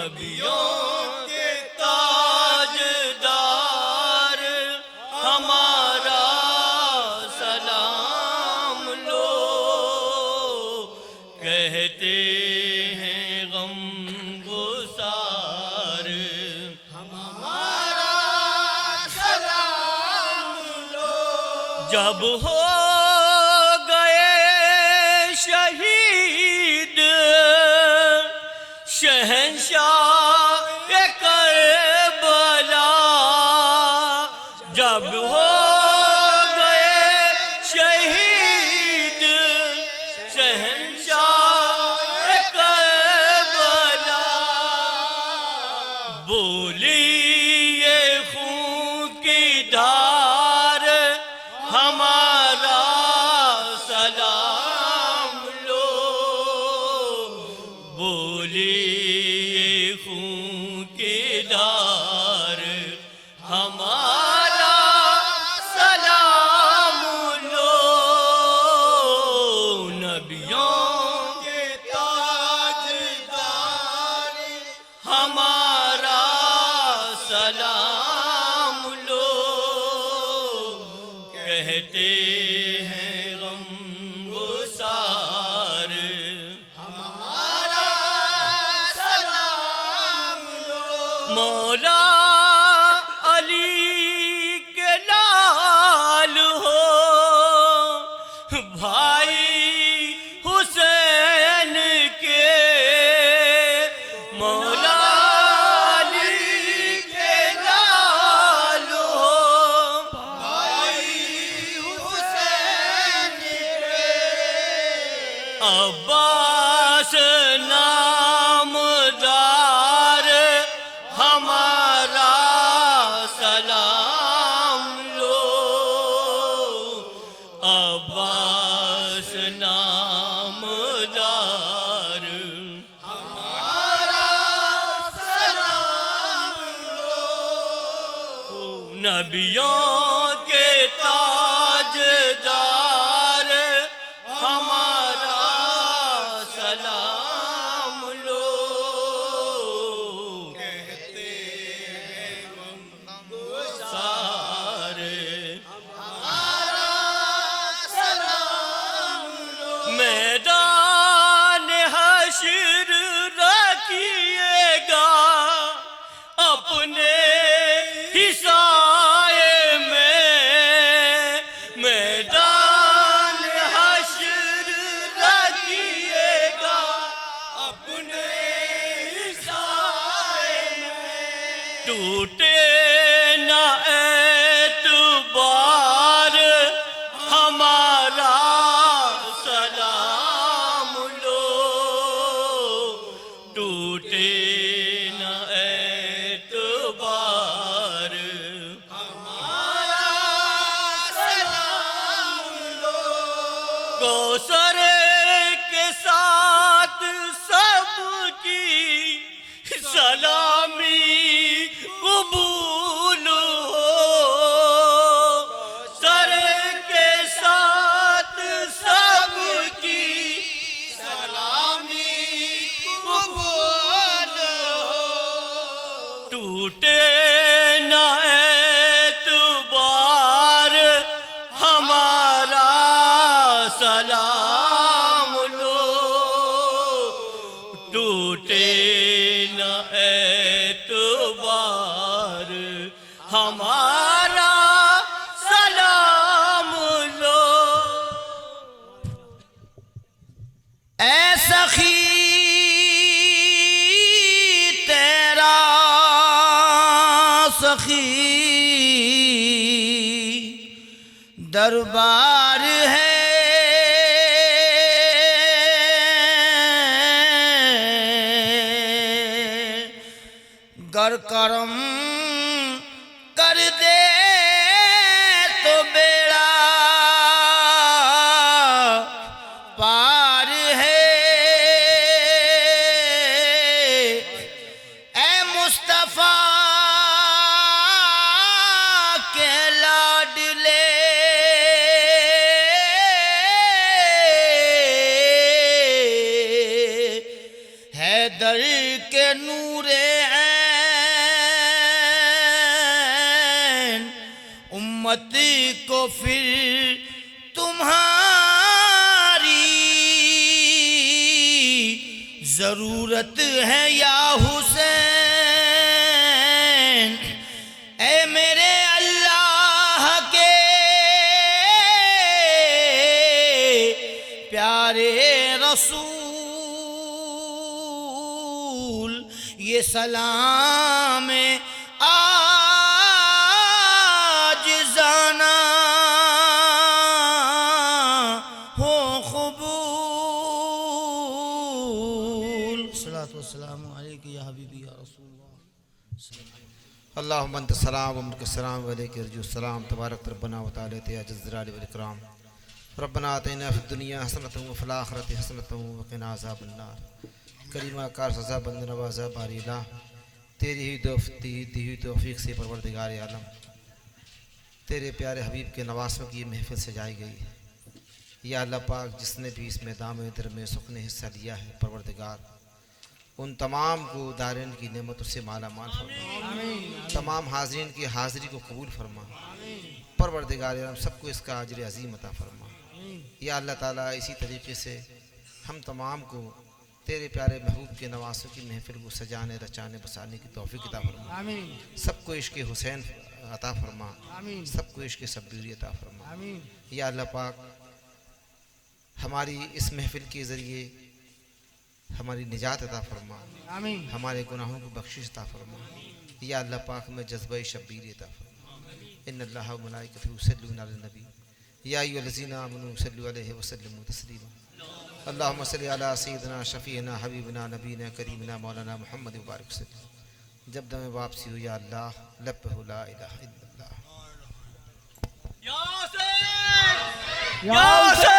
نبیوں کے تاجدار ہمارا سلام لو، کہتے ہیں غم گسار ہمارا سلام لو، جب ہو گئے شہید شہنشاہ کربلا، جب ہو گئے شہید شہنشاہ کربلا، بولی یہ خون کی دھار ہمارا سلام لو، بولی خون کی دھار ہمارا سلام لو، نبیوں کے تاجدار ہمارا سلام لو، کہتے ہیں غم گسار ہمارا سلام لو، مولا علی کے لال ہو بھائی حسین کے، مولا علی کے لال ہو بھائی حسین کے، عباس نامدار ہمارا سلام لو، عباس نامدار ہمارا سلام لو، نبیوں کے تاجدار ہمارا سلام لو، کہتے ہیں غم گسار ہمارا سلام لو، میدان حشر رکھیے گا اپنے ہی سائے میں، میدان حشر رکھیے گا اپنے ہی سائے میں، ٹوٹے نہ اعتبار ہمارا سلام لو، ٹوٹے نہ اعتبار ہمارا سلام لو، کوثر کے ساتھ سب کی سلامی قبول ہو، سر کے ساتھ سب کی سلامی قبول ہو، ٹوٹے نہ اعتبار ہمارا سلام لو، ٹوٹے نہ اعتبار ہمارا سلام لو، اے سخی تیرا سخی دربار ہے، گر کرم کر دے تو بیڑا پار ہے، اے مصطفیٰ کے لاڈلے حیدر کے نور امت کو پھر تمہاری ضرورت ہے یا حسین، اے میرے اللہ کے پیارے رسول، یہ سلام عاجزانہ ہو قبول۔ الصلاۃ والسلام علیک یا حبیبی یا رسول اللہ۔ اللہم انت السلام و منک السلام و علیک ارجو السلام، تبارک ربنا و تعالی یا جل جلالہ والاکرام۔ ربنا آتینا فی الدنیا حسنۃ و فی الآخرۃ حسنۃ و قنا عذاب النار۔ کریمہ کار سزا بند نوازہ باری اللہ، تیری ہی دی ہوئی توفیق سے پروردگار عالم، تیرے پیارے حبیب کے نواسوں کی یہ محفل سجائی گئی ہے۔ یا اللہ پاک، جس نے بھی اس میدان در میں سکن حصہ لیا ہے، پروردگار ان تمام کو دارین کی نعمتوں سے مالا مال فرما، تمام حاضرین کی حاضری کو قبول فرما، پروردگار عالم سب کو اس کا اجر عظیم عطا فرما۔ یا اللہ تعالیٰ، اسی طریقے سے ہم تمام کو تیرے پیارے محبوب کے نواسوں کی محفل کو سجانے رچانے بسانے کی توفیق عطا فرما، سب کو عشق حسین عطا فرما، سب کو عشق صبوری عطا فرما۔ یا اللہ پاک، ہماری اس محفل کے ذریعے ہماری نجات عطا فرما، ہمارے گناہوں کو بخشش عطا فرما۔ یا اللہ پاک، میں جذبہ شبیری عطا فرما۔ ان اللہ و ملائکتہ یصلون علی النبی یا ایھا الذین آمنوا صلوا علیہ وسلموا تسلیما۔ اللہم صلی علی سیدنا شفیعنا حبیبنا نبینا کریمنا مولانا محمد مبارک وسلم۔ جب دم واپسی ہو یا اللہ، لبہ لا الہ الا اللہ۔ یا حسین